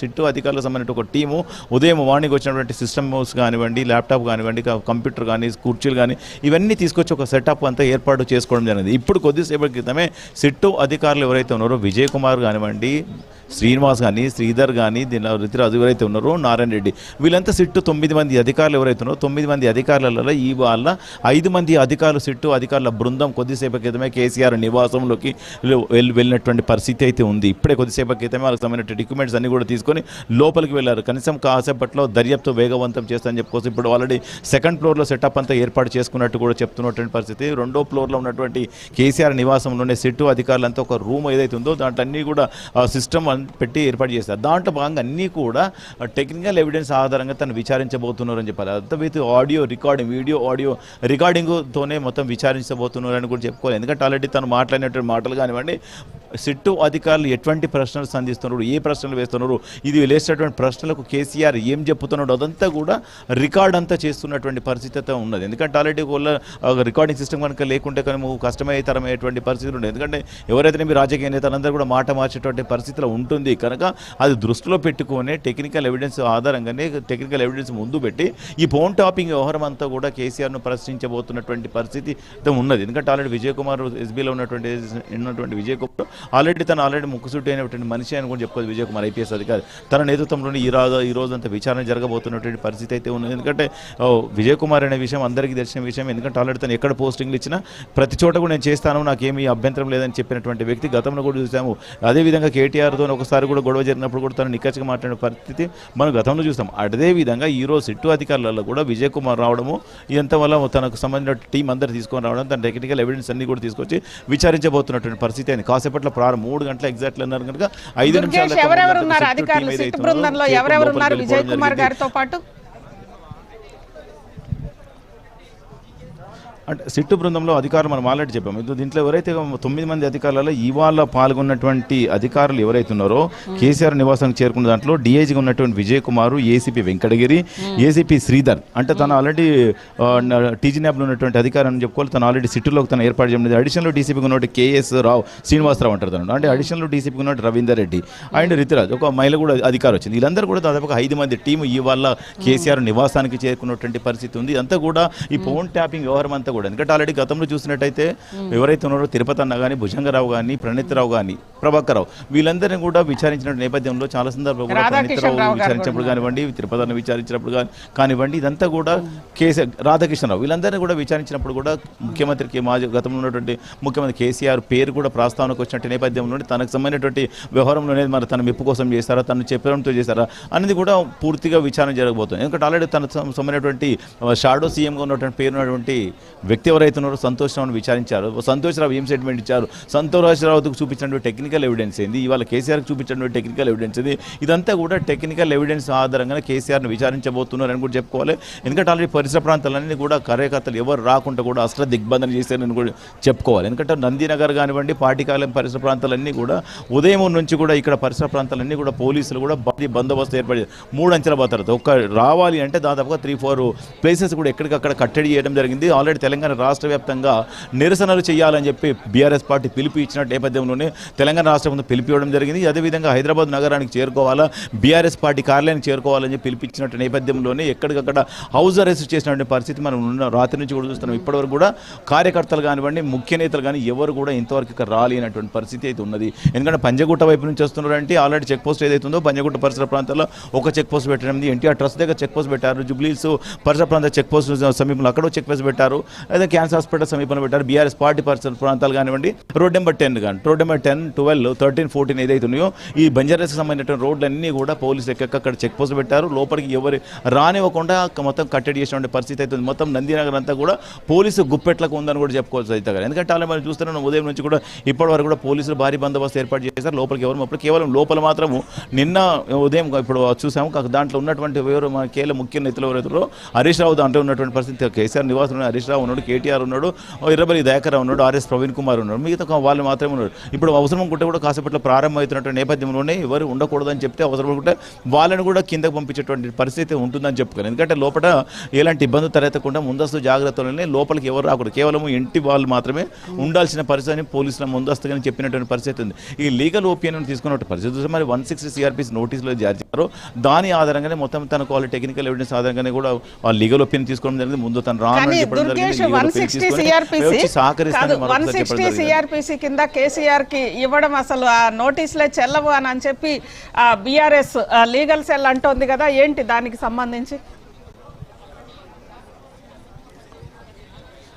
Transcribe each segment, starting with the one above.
Sit అధికారులకు సంబంధించిన ఒక టీము ఉదయం మార్నింగ్ వచ్చినటువంటి సిస్టమ్స్ కానివ్వండి, ల్యాప్టాప్ కానివ్వండి, కంప్యూటర్ కానీ, కుర్చీలు కానీ ఇవన్నీ తీసుకొచ్చి ఒక సెటప్ అంతా ఏర్పాటు చేసుకోవడం జరిగింది. ఇప్పుడు కొద్దిసేపటి క్రితమే సిట్టు అధికారులు ఎవరైతే ఉన్నారో విజయ్ కుమార్ కానివ్వండి, శ్రీనివాస్ కానీ, శ్రీధర్ కానీ, రితిరాజు ఎవరైతే ఉన్నారో, నారాయణ రెడ్డి, వీళ్ళంతా సిట్టు 9 మంది అధికారులు ఎవరైతే ఉన్నారో 9 మంది అధికారులలో ఈ వాళ్ళ 5 మంది అధికారులు సిట్టు అధికారుల బృందం కొద్దిసేపటి క్రితమే కేసీఆర్ నివాసంలోకి వెళ్ళినటువంటి పరిస్థితి అయితే ఉంది. ఇప్పుడే కొద్దిసేపటి క్రితమే వాళ్ళకి సంబంధించిన డాక్యుమెంట్స్ అన్ని కూడా తీసుకొని లోపలికి వెళ్ళారు. కనీసం కాసేపట్లో దర్యాప్తు వేగవంతం చేస్తామని చెప్పుకోవచ్చు. ఇప్పుడు ఆల్రెడీ 2nd ఫ్లోర్లో సెటప్ అంతా ఏర్పాటు చేసుకున్నట్టు కూడా చెప్తున్నటువంటి పరిస్థితి. 2వ ఫ్లోర్లో ఉన్నటువంటి కేసీఆర్ నివాసంలోనే సిట్టు అధికారులంతా ఒక రూమ్ ఏదైతే ఉందో దాంట్లో అన్నీ కూడా సిస్టమ్ పెట్టి ఏర్పాటు చేస్తారు. దాంట్లో భాగంగా అన్నీ కూడా టెక్నికల్ ఎవిడెన్స్ ఆధారంగా తను విచారించబోతున్నారని చెప్పాలి. అంత with audio recording, video audio రికార్డింగ్తోనే మొత్తం విచారించబోతున్నారని కూడా చెప్పుకోవాలి. ఎందుకంటే ఆల్రెడీ తను మాట్లాడినటువంటి మాటలు కానివ్వండి, సిట్టు అధికారులు ఎటువంటి ప్రశ్నలు సంధిస్తున్నారు, ఏ ప్రశ్నలు వేస్తున్నారు, ఇది వేసేటటువంటి ప్రశ్నలకు కేసీఆర్ ఏం చెప్తున్నాడు అదంతా కూడా రికార్డ్ అంతా చేస్తున్నటువంటి పరిస్థితి అయితే ఉన్నది. ఎందుకంటే ఆల్రెడీ రికార్డింగ్ సిస్టమ్ కనుక లేకుంటే కనుక కష్టమయ్యేతరమైనటువంటి పరిస్థితులు ఉండేది. ఎందుకంటే ఎవరైతే మీ రాజకీయ నేతలందరూ కూడా మాట మార్చేటువంటి పరిస్థితిలో ఉంటుంది కనుక అది దృష్టిలో పెట్టుకొని టెక్నికల్ ఎవిడెన్స్ ఆధారంగానే టెక్నికల్ ఎవిడెన్స్ ముందు పెట్టి ఈ ఫోన్ టాపింగ్ వ్యవహారం అంతా కూడా కేసీఆర్ను ప్రశ్నించబోతున్నటువంటి పరిస్థితి ఉన్నది. ఎందుకంటే ఆల్రెడీ విజయ్ కుమార్ ఎస్బీలో ఉన్నటువంటి విజయ్ కుమార్ ఆల్రెడీ ముక్కుసూటి అయినటువంటి మనిషి అని కూడా చెప్పుకోవచ్చు. విజయ్ కుమార్ ఐపీఎస్ అధికారి తన నేతృత్వంలోని ఈ రోజంతా విచారణ జరగబోతున్నటువంటి పరిస్థితి అయితే ఉన్నది. ఎందుకంటే విజయ్ కుమార్ అనే విషయం అందరికీ తెలిసిన విషయం. ఎందుకంటే ఆల్రెడీ తను ఎక్కడ పోస్టింగ్లు ఇచ్చినా ప్రతి చోట కూడా నేను చేస్తాను, నాకేమీ అభ్యంతరం లేదని చెప్పినటువంటి వ్యక్తి. గతంలో కూడా చూసాము. అదేవిధంగా కేటీఆర్తో ఒకసారి కూడా గొడవ జరిగినప్పుడు కూడా తను నిక్కచ్చిగా మాట్లాడిన పరిస్థితి మనం గతంలో చూస్తాం. అదేవిధంగా ఈరోజు సిట్టు అధికారులలో కూడా విజయ్ కుమార్ రావడము, ఇదంతా వల్ల తనకు సంబంధించిన టీం అందరూ తీసుకొని రావడం, తన టెక్నికల్ ఎవిడెన్స్ అన్ని కూడా తీసుకొచ్చి విచారించబోతున్నటువంటి పరిస్థితి అయింది. కాసేపట్లో 3 గంటల ఎగ్జాక్ట్లీ అన్నారు కనుక 5 నిమిషాలు విజయ్ కుమార్ గారితో పాటు అంటే సిట్టు బృందంలో అధికారులు మనం ఆల్రెడీ చెప్పాము. దీంట్లో ఎవరైతే 9 మంది అధికారులలో ఇవాళ పాల్గొన్నటువంటి అధికారులు ఎవరైతే ఉన్నారో కేసీఆర్ నివాసానికి చేరుకున్న దాంట్లో డీఐజీగా ఉన్నటువంటి విజయ్ కుమార్, ఏసీపీ వెంకటగిరి, ఏసీపీ శ్రీధర్, అంటే తను ఆల్రెడీ టీజీనాబ్లో ఉన్నటువంటి అధికారి అని చెప్పుకోవాలి. తను ఆల్రెడీ సిట్టులోకి తను ఏర్పాటు చేయడం. అడిషనల్ డీసీపీగా ఉన్నట్టు కేఎస్ రావు, శ్రీనివాసరావు అంటారు తను, అంటే అడిషనల్ డీసీపీగా ఉన్నట్టు రవీందర్ రెడ్డి అండ్ రితిరాజ్, ఒక మహిళ కూడా అధికారి వచ్చింది. వీళ్ళందరూ కూడా దాదాపుగా 5 మంది టీము ఇవాళ కేసీఆర్ నివాసానికి చేరుకున్నటువంటి పరిస్థితి ఉంది. అంతా కూడా ఈ ఫోన్ ట్యాపింగ్ వ్యవహారం అంతా కూడా, ఎందుకంటే ఆల్రెడీ గతంలో చూసినట్టయితే ఎవరైతే ఉన్నారో తిరుపతి అన్న కానీ, భుజంగరావు కానీ, ప్రణీతరావు కానీ, ప్రభాకర్ రావు, వీళ్ళందరినీ కూడా విచారించిన నేపథ్యంలో చాలా సందర్భంలో కూడా ప్రణీతరావు విచారించినప్పుడు కానివ్వండి, తిరుపతి అన్న విచారించినప్పుడు కానివ్వండి, ఇదంతా కూడా రాధాకృష్ణరావు, వీళ్ళందరినీ కూడా విచారించినప్పుడు కూడా ముఖ్యమంత్రికి గతంలో ఉన్నటువంటి ముఖ్యమంత్రి కేసీఆర్ పేరు కూడా ప్రస్తావనకు వచ్చినట్టు నేపథ్యంలో తనకు సంబంధించినటువంటి వ్యవహారంలోనే మరి తన మెప్పు కోసం చేశారా, తను చెప్పడంతో చేశారా అనేది కూడా పూర్తిగా విచారణ జరగబోతుంది. ఎందుకంటే ఆల్రెడీ తన సంబంధించినటువంటి షాడో సీఎంగా ఉన్నటువంటి పేరు ఉన్నటువంటి వ్యక్తి ఎవరైతే ఉన్నారో సంతోష్ రావును విచారించారు. సంతోష్ రావు ఏం స్టేట్మెంట్ ఇచ్చారు, సంతోష్ రావుకు చూపించినటువంటి టెక్నికల్ ఎవిడెన్స్ ఏంది, ఇవాళ కేసీఆర్కి చూపించినటువంటి టెక్నికల్ ఎవిడెన్స్ ఇది, ఇదంతా కూడా టెక్నికల్ ఎవిడెన్స్ ఆధారంగానే కేసీఆర్ను విచారించబోతున్నారని కూడా చెప్పుకోవాలి. ఎందుకంటే ఆల్రెడీ పరిసర ప్రాంతాలన్నీ కూడా కార్యకర్తలు ఎవరు రాకుండా కూడా అసలు దిగ్బంధన చేశారని కూడా చెప్పుకోవాలి. ఎందుకంటే నందినగర్ కానివ్వండి, పాటికాలయం పరిసర ప్రాంతాలన్నీ కూడా ఉదయం నుంచి కూడా ఇక్కడ పరిసర ప్రాంతాలన్నీ కూడా పోలీసులు కూడా భారీ బందోబస్తు ఏర్పడి 3 అంచెల భద్రత రావాలి అంటే దాదాపుగా 3-4 ప్లేసెస్ కూడా ఎక్కడికక్కడ కట్టడి చేయడం జరిగింది. ఆల్రెడీ తెలంగాణ రాష్ట్ర వ్యాప్తంగా నిరసనలు చేయాలని చెప్పి బీఆర్ఎస్ పార్టీ పిలుపు ఇచ్చిన నేపథ్యంలోనే తెలంగాణ రాష్ట్రం పిలుపు ఇవ్వడం జరిగింది. అదేవిధంగా హైదరాబాద్ నగరానికి చేరుకోవాలా, బీఆర్ఎస్ పార్టీ కార్యాలయానికి చేరుకోవాలని చెప్పి పిలిపించినట్టు నేపథ్యంలోనే ఎక్కడికక్కడ హౌస్ అరెస్ట్ చేసినటువంటి పరిస్థితి మనం రాత్రి నుంచి కూడా చూస్తున్నాం. ఇప్పటివరకు కూడా కార్యకర్తలు కానివ్వండి, ముఖ్య నేతలు కానీ ఎవరు కూడా ఇంతవరకు ఇక్కడ రాలేనటువంటి పరిస్థితి అయితే ఉన్నది. ఎందుకంటే పంజగుట్ట వైపు నుంచి వస్తున్నారంటే ఆల్రెడీ చెక్ పోస్ట్ ఏదైతే ఉందో పంజగుట్ట పరిసర ప్రాంతాల్లో ఒక చెక్ పోస్ట్ పెట్టడం, ఎన్టీఆర్ ట్రస్ట్ దగ్గర చెక్ పోస్ట్ పెట్టారు, జూబ్లీహిల్స్ పరిసర ప్రాంత చెక్ పోస్ట్ సమీపంలో అక్కడ చెక్ పోస్ట్ పెట్టారు, అదే క్యాన్సర్ హాస్పిటల్ సమీపంలో పెట్టారు. బీఆర్ఎస్ పార్టీ పరిసర ప్రాంతాలు కానివ్వండి, రోడ్ నెంబర్ 10 కానీ, రోడ్ నెంబర్ 10, 12, 13, 14 ఏదైతే ఉన్నాయో ఈ బంజారాస్కి సంబంధించినటువంటి రోడ్లన్నీ కూడా పోలీసులు ఎక్కడెక్కడ చెక్ పోస్ట్ పెట్టారు. లోపలికి ఎవరు రానివ్వకుండా మొత్తం కట్టడి చేసినటువంటి పరిస్థితి అయితే మొత్తం నందినగర్ అంతా కూడా పోలీసు గుప్పెట్లకు ఉందని కూడా చెప్పుకోవచ్చు అయితే కానీ. ఎందుకంటే అలా మనం చూస్తున్నాం ఉదయం నుంచి కూడా ఇప్పటి వరకు కూడా పోలీసులు భారీ బందోబస్తు ఏర్పాటు చేశారు. లోపలికి ఎవరు కేవలం లోపల మాత్రము నిన్న ఉదయం ఇప్పుడు చూసాము దాంట్లో ఉన్నటువంటి ఎవరు మన కేరళ ముఖ్య నేతలు ఎవరైతే హరీష్ రావు దాంట్లో ఉన్నటువంటి పరిస్థితి, కేసీఆర్ నివాసంలో హరీష్ రావు ఉన్నాడు, కేటీఆర్ ఉన్నాడు, ఎర్రబెల్లి దయాకర్ ఉన్నాడు, ఆర్ఎస్ ప్రవీణ్ కుమార్ ఉన్నాడు, మిగతా వాళ్ళు మాత్రమే ఉన్నారు. ఇప్పుడు అవసరం అనుకుంటే కూడా కాసేపట్లో ప్రారంభమవుతున్నటువంటి నేపథ్యంలోనే ఎవరు ఉండకూడదని చెప్తే అవసరం అనుకుంటే వాళ్ళని కూడా కిందకు పంపించేటువంటి పరిస్థితి ఉంటుందని చెప్పుకోవాలి. ఎందుకంటే లోపల ఎలాంటి ఇబ్బందులు తలెత్తకుండా ముందస్తు జాగ్రత్తలోనే లోపలికి ఎవరు రాకూడదు, కేవలం ఇంటి వాళ్ళు మాత్రమే ఉండాల్సిన పరిస్థితిని పోలీసుల ముందస్తుగా చెప్పినటువంటి పరిస్థితి ఉంది. ఈ లీగల్ ఒపీనియన్ తీసుకున్న పరిస్థితి మరి 160 CRPC నోటీసులు జారీ చేశారు. దాని ఆధారంగానే మొత్తం తన వాళ్ళ టెక్నికల్ ఎవిడెన్స్ ఆధారంగానే కూడా వాళ్ళు లీగల్ ఒపీనియన్ తీసుకోవడం జరిగింది. ముందు తను రాను చెప్పడం జరిగింది, సహకరిస్తాను 160 CRPC కింద కేసీఆర్ కి ఇవ్వడం అసలు ఆ నోటీసులే చెల్లవు అని చెప్పి బీఆర్ఎస్ లీగల్ సెల్ అంటోంది కదా, ఏంటి దానికి సంబంధించి?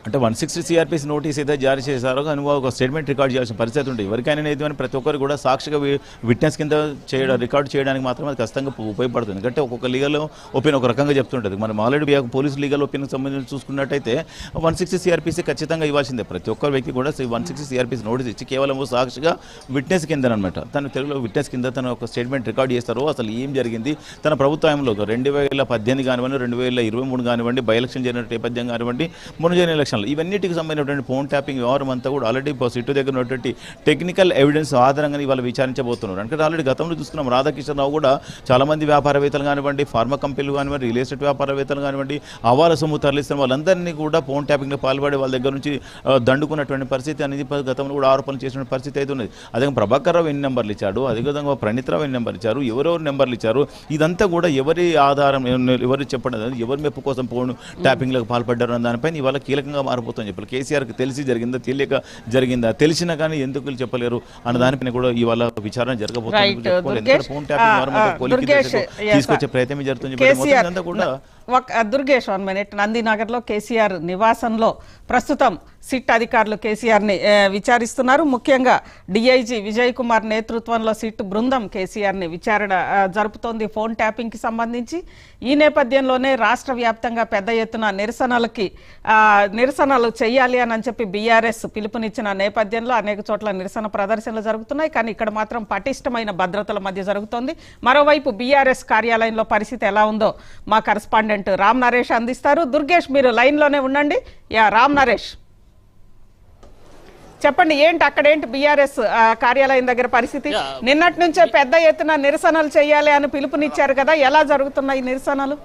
అంటే 160 CRPC నోటీస్ అయితే జారీ చేశారో కానీ ఒక స్టేట్మెంట్ రికార్డ్ చేయాల్సిన పరిస్థితి ఉంటుంది. ఎవరికైనా ఏదైనా ప్రతి ఒక్కరు కూడా సాక్షిగా విట్నెస్ కింద రికార్డ్ చేయడానికి మాత్రమే అది ఖచ్చితంగా ఉపయోగపడుతుంది. ఎందుకంటే ఒక్కొక్క లీగల్ ఒపీనియన్ ఒక రకంగా చెప్తుంటుంది. మనం ఆల్రెడీ పోలీసు లీగల్ ఒపీనియన్ సంబంధించి చూసుకున్నట్టయితే 160 CRPC ఖచ్చితంగా ఇవ్వాల్సిందే. ప్రతి ఒక్క వ్యక్తి కూడా 160 CRPC నోటీస్ ఇచ్చి కేవలం సాక్షిగా విట్నెస్ కింద అనమాట, తను తెలుగులో విట్నెస్ కింద తను ఒక స్టేట్మెంట్ రికార్డ్ చేస్తారో అసలు ఏం జరిగింది, తన ప్రభుత్వంలో 2018 కానివ్వండి, 2023 కానివ్వండి, బై ఎలక్షన్ జరిగిన నేపథ్యం కానివ్వండి, మొన్న జరిగిన ఎలక్షన్ ఇవన్నిటికి సంబంధించినటువంటి ఫోన్ ట్యాపింగ్ వ్యవహారం అంతా కూడా ఆల్రెడీ సిట్టు దగ్గర ఉన్నటువంటి టెక్నికల్ ఎవిడెన్స్ ఆధారంగా ఇవాళ విచారించబోతున్నారు. అంటే ఆల్రెడీ గతంలో చూసుకున్నాం, రాధాకిషన్ రావు కూడా చాలామంది వ్యాపారవేత్తలు కానివ్వండి, ఫార్మా కంపెనీలు కానివ్వండి, రియల్ ఎస్టేట్ వ్యాపారవేత్తలు కానివ్వండి, అవాల సొమ్ము తరలిస్తున్న వాళ్ళందరినీ కూడా ఫోన్ ట్యాపింగ్లో పాల్పడి వాళ్ళ దగ్గర నుంచి దండుకున్నటువంటి పరిస్థితి అనేది గతంలో కూడా ఆరోపణలు చేసిన పరిస్థితి అయితే ఉన్నది. అదే ప్రభాకర్ రావు ఎన్ని నెంబర్లు ఇచ్చాడు, అదేవిధంగా ప్రణీత్ రావు ఎన్ని నెంబర్లు ఇచ్చారు, ఎవరెవరు నెంబర్లు ఇచ్చారు, ఇదంతా కూడా ఎవరి ఆధారం, ఎవరు చెప్పడం, ఎవరి మెప్పు కోసం ఫోన్ ట్యాపింగ్లకు పాల్పడ్డారు అన్న దానిపైన ఇవాళ కీలకంగా మారిపోతుందని చెప్పాలి. కేసీఆర్కి తెలిసి జరిగిందా, తెలియక జరిగిందా, తెలిసినా కానీ ఎందుకు చెప్పలేరు అన్న దానిపైన కూడా ఇవాళ విచారణ జరగబోతుంది. ఫోన్ ట్యాపింగ్ తీసుకొచ్చే ప్రయత్నం జరుగుతుంది కూడా. దుర్గేష్ 1 minute. నందినగర్లో కేసీఆర్ నివాసంలో ప్రస్తుతం సిట్ అధికారులు కేసీఆర్ని విచారిస్తున్నారు. ముఖ్యంగా డిఐజీ విజయ్ కుమార్ నేతృత్వంలో సిట్ బృందం కేసీఆర్ని విచారణ జరుపుతోంది ఫోన్ ట్యాపింగ్కి సంబంధించి. ఈ నేపథ్యంలోనే రాష్ట్ర వ్యాప్తంగా పెద్ద ఎత్తున నిరసనలు చేయాలి అని చెప్పి బీఆర్ఎస్ పిలుపునిచ్చిన నేపథ్యంలో అనేక చోట్ల నిరసన ప్రదర్శనలు జరుగుతున్నాయి. కానీ ఇక్కడ మాత్రం పటిష్టమైన భద్రతల మధ్య జరుగుతోంది. మరోవైపు బీఆర్ఎస్ కార్యాలయంలో పరిస్థితి ఎలా ఉందో మా కరెస్పాండెంట్ రామ్ నరేష్ అందిస్తారు. దుర్గేష్, మీరు లైన్లోనే ఉండండి. రామ్ నరేష్, చెప్పండి, ఏంటి అక్కడేంటి బీఆర్ఎస్ కార్యాలయం దగ్గర పరిస్థితి? నిన్నటి నుంచే పెద్ద ఎత్తున నిరసనలు చేయాలి అని పిలుపునిచ్చారు కదా, ఎలా జరుగుతున్నాయి నిరసనలు?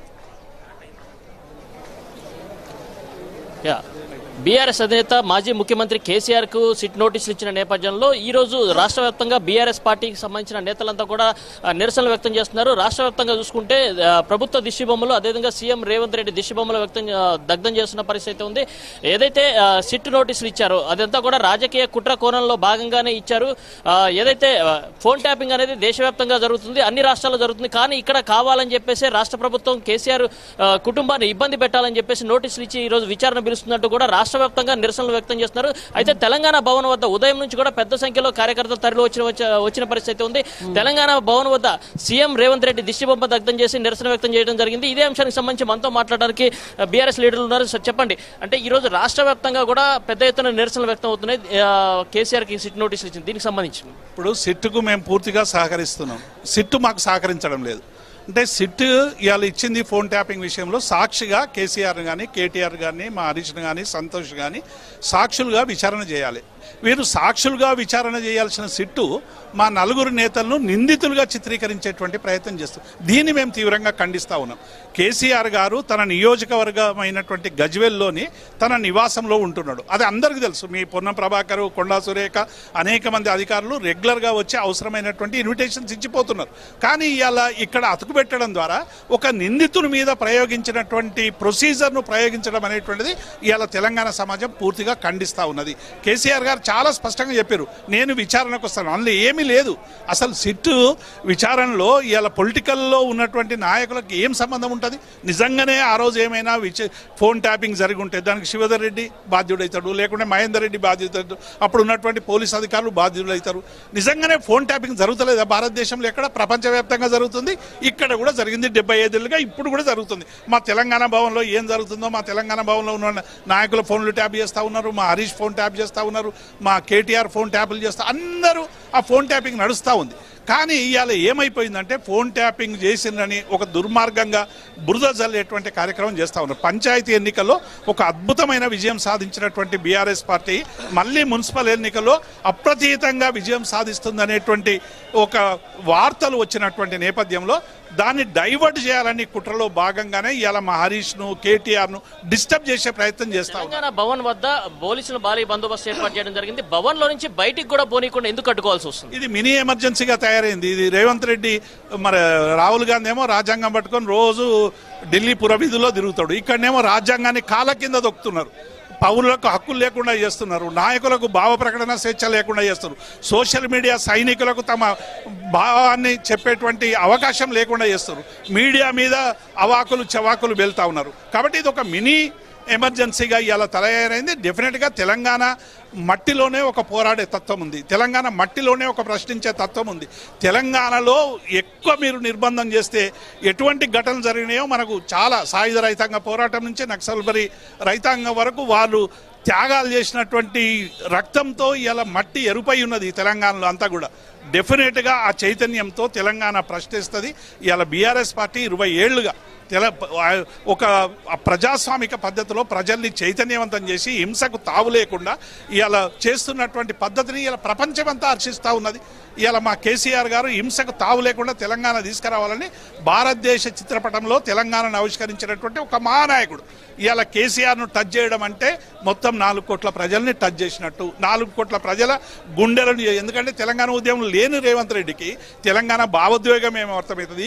బీఆర్ఎస్ అధినేత మాజీ ముఖ్యమంత్రి కేసీఆర్ కు సిట్ నోటీసులు ఇచ్చిన నేపథ్యంలో ఈ రోజు రాష్ట్ర వ్యాప్తంగా బీఆర్ఎస్ పార్టీకి సంబంధించిన నేతలంతా కూడా నిరసనలు వ్యక్తం చేస్తున్నారు. రాష్ట్ర వ్యాప్తంగా చూసుకుంటే ప్రభుత్వ దిష్టిబొమ్మలు, అదేవిధంగా సీఎం రేవంత్ రెడ్డి దిష్టిబొమ్మలు దగ్ధం చేస్తున్న పరిస్థితి ఉంది. ఏదైతే సిట్ నోటీసులు ఇచ్చారో అదంతా కూడా రాజకీయ కుట్ర కోణంలో భాగంగానే ఇచ్చారు. ఏదైతే ఫోన్ ట్యాపింగ్ అనేది దేశవ్యాప్తంగా జరుగుతుంది, అన్ని రాష్ట్రాల్లో జరుగుతుంది, కానీ ఇక్కడ కావాలని చెప్పేసి రాష్ట్ర ప్రభుత్వం కేసీఆర్ కుటుంబాన్ని ఇబ్బంది పెట్టాలని చెప్పేసి నోటీసులు ఇచ్చి ఈ రోజు విచారణ పిలుస్తున్నట్టు కూడా రాష్ట్ర వ్యాప్తంగా నిరసనలు వ్యక్తం చేస్తున్నారు. అయితే తెలంగాణ భవన్ వద్ద ఉదయం నుంచి కూడా పెద్ద సంఖ్యలో కార్యకర్తలు తరలి వచ్చిన పరిస్థితి ఉంది. తెలంగాణ భవన్ వద్ద సీఎం రేవంత్ రెడ్డి దిష్టిబొమ్మ దగ్ధం చేసి నిరసన వ్యక్తం చేయడం జరిగింది. ఇదే అంశానికి సంబంధించి మనతో మాట్లాడడానికి బీఆర్ఎస్ లీడర్లు ఉన్నారు. చెప్పండి, అంటే ఈ రోజు రాష్ట్ర వ్యాప్తంగా కూడా పెద్ద ఎత్తున నిరసనలు వ్యక్తం అవుతున్నాయి. కేసీఆర్ కి సిట్ నోటీసులు ఇచ్చింది, దీనికి సంబంధించి ఇప్పుడు సిట్టుకు మేము పూర్తిగా సహకరిస్తున్నాం. సిట్టు మాకు సహకరించడం లేదు. అంటే సిట్ ఇవాళ ఇచ్చింది ఫోన్ ట్యాపింగ్ విషయంలో సాక్షిగా కేసీఆర్ కానీ, కేటీఆర్ కానీ, మా హరీష్ను కానీ, సంతోష్ కానీ సాక్షులుగా విచారణ చేయాలి. వీరు సాక్షులుగా విచారణ చేయాల్సిన సిట్టు మా నలుగురు నేతలను నిందితులుగా చిత్రీకరించేటువంటి ప్రయత్నం చేస్తుంది. దీన్ని మేము తీవ్రంగా ఖండిస్తూ ఉన్నాం. కేసీఆర్ గారు తన నియోజకవర్గమైనటువంటి గజ్వేల్లోని తన నివాసంలో ఉంటున్నాడు. అది అందరికీ తెలుసు. మీ పొన్నం ప్రభాకర్, కొండా సురేఖ, అనేక మంది అధికారులు రెగ్యులర్గా వచ్చి అవసరమైనటువంటి ఇన్విటేషన్స్ ఇచ్చిపోతున్నారు. కానీ ఇవాళ ఇక్కడ అతుకు పెట్టడం ద్వారా ఒక నిందితుని మీద ప్రయోగించినటువంటి ప్రొసీజర్ను ప్రయోగించడం అనేటువంటిది ఇవాళ తెలంగాణ సమాజం పూర్తిగా ఖండిస్తూ ఉన్నది. కేసీఆర్ గారు చాలా స్పష్టంగా చెప్పారు, నేను విచారణకు వస్తాను. అందులో ఏమీ లేదు. అసలు సిట్టు విచారణలో ఇవాళ పొలిటికల్లో ఉన్నటువంటి నాయకులకు ఏం సంబంధం ఉంటుంది? నిజంగానే ఆ రోజు ఏమైనా ఫోన్ ట్యాపింగ్ జరిగి ఉంటే దానికి శివధర్ రెడ్డి బాధ్యుడవుతాడు, లేకుంటే మహేందర్ రెడ్డి బాధ్యుడవుతాడు, అప్పుడు ఉన్నటువంటి పోలీస్ అధికారులు బాధ్యులవుతారు. నిజంగానే ఫోన్ ట్యాపింగ్ జరుగుతలేదా భారతదేశంలో? ఎక్కడ? ప్రపంచవ్యాప్తంగా జరుగుతుంది. ఇక్కడ కూడా జరిగింది. 75 ఏళ్ళుగా ఇప్పుడు కూడా జరుగుతుంది. మా తెలంగాణ భవన్లో ఏం జరుగుతుందో, మా తెలంగాణ భవన్లో ఉన్న నాయకుల ఫోన్లు ట్యాప్ చేస్తూ ఉన్నారు, మా హరీష్ ఫోన్ ట్యాప్ చేస్తూ ఉన్నారు, మా కేటీఆర్ ఫోన్ ట్యాపులు చేస్తూ, అందరూ ఆ ఫోన్ ట్యాపింగ్ నడుస్తూ ఉంది. కానీ ఇవాళ ఏమైపోయిందంటే ఫోన్ ట్యాపింగ్ చేసిందని ఒక దుర్మార్గంగా బురద జల్లేటువంటి కార్యక్రమం చేస్తూ ఉన్నారు. పంచాయతీ ఎన్నికల్లో ఒక అద్భుతమైన విజయం సాధించినటువంటి బీఆర్ఎస్ పార్టీ మళ్ళీ మున్సిపల్ ఎన్నికల్లో అప్రతీతంగా విజయం సాధిస్తుందనేటువంటి ఒక వార్తలు వచ్చినటువంటి నేపథ్యంలో దాన్ని డైవర్ట్ చేయాలని కుట్రలో భాగంగానే ఇవాళ మా హరీష్ను కేటీఆర్ను డిస్టర్బ్ చేసే ప్రయత్నం చేస్తా ఉన్నారు. తెలంగాణ భవన్ వద్ద పోలీసులు భారీ బందోబస్తు ఏర్పాటు చేయడం జరిగింది. భవన్ లో నుంచి బయటికి కూడా పోనీకుండా ఎందుకు అడ్డుకోవాల్సి వస్తుంది? ఇది మినీ ఎమర్జెన్సీగా తయారైంది. ఇది రేవంత్ రెడ్డి మరి రాహుల్ గాంధీ ఏమో రాజ్యాంగం పట్టుకొని రోజు ఢిల్లీ పురవీధుల్లో తిరుగుతాడు. ఇక్కడనేమో రాజ్యాంగాన్ని కాళ్ళ కింద దొక్కుతున్నారు. పౌరులకు హక్కులు లేకుండా చేస్తున్నారు. నాయకులకు భావ ప్రకటన స్వేచ్ఛ లేకుండా చేస్తున్నారు. సోషల్ మీడియా సైనికులకు తమ భావాన్ని చెప్పేటువంటి అవకాశం లేకుండా చేస్తున్నారు. మీడియా మీద అవాకులు చవాకులు వెళ్తా ఉన్నారు. కాబట్టి ఇది ఒక మినీ ఎమర్జెన్సీగా ఇవాళ తయారైంది. డెఫినెట్గా తెలంగాణ మట్టిలోనే ఒక పోరాడే తత్వం ఉంది. తెలంగాణ మట్టిలోనే ఒక ప్రశ్నించే తత్వం ఉంది. తెలంగాణలో ఎక్కువ మీరు నిర్బంధం చేస్తే ఎటువంటి ఘటనలు జరిగినాయో మనకు చాలా సాయుధ రైతాంగ పోరాటం నుంచి నక్సల్బరీ రైతాంగం వరకు వాళ్ళు త్యాగాలు చేసినటువంటి రక్తంతో ఇలా మట్టి ఎరుపై ఉన్నది తెలంగాణలో అంతా కూడా. డెఫినెట్గా ఆ చైతన్యంతో తెలంగాణ ప్రశ్నిస్తుంది. ఇవాళ బీఆర్ఎస్ పార్టీ 20 ఏళ్లుగా ఒక ప్రజాస్వామిక పద్ధతిలో ప్రజల్ని చైతన్యవంతం చేసి హింసకు తావు లేకుండా ఇవాళ చేస్తున్నటువంటి పద్ధతిని ఇలా ప్రపంచమంతా హర్షిస్తూ ఉన్నది. ఇవాళ మా కేసీఆర్ గారు హింసకు తావు లేకుండా తెలంగాణ తీసుకురావాలని భారతదేశ చిత్రపటంలో తెలంగాణను ఆవిష్కరించినటువంటి ఒక మహానాయకుడు. ఇవాళ కేసీఆర్ను టచ్ చేయడం అంటే మొత్తం 4 కోట్ల ప్రజల్ని టచ్ చేసినట్టు. 4 కోట్ల ప్రజల గుండెలను, ఎందుకంటే తెలంగాణ ఉద్యమం లేని రేవంత్ రెడ్డికి తెలంగాణ భావోద్వేగం ఏమర్థమవుతుంది.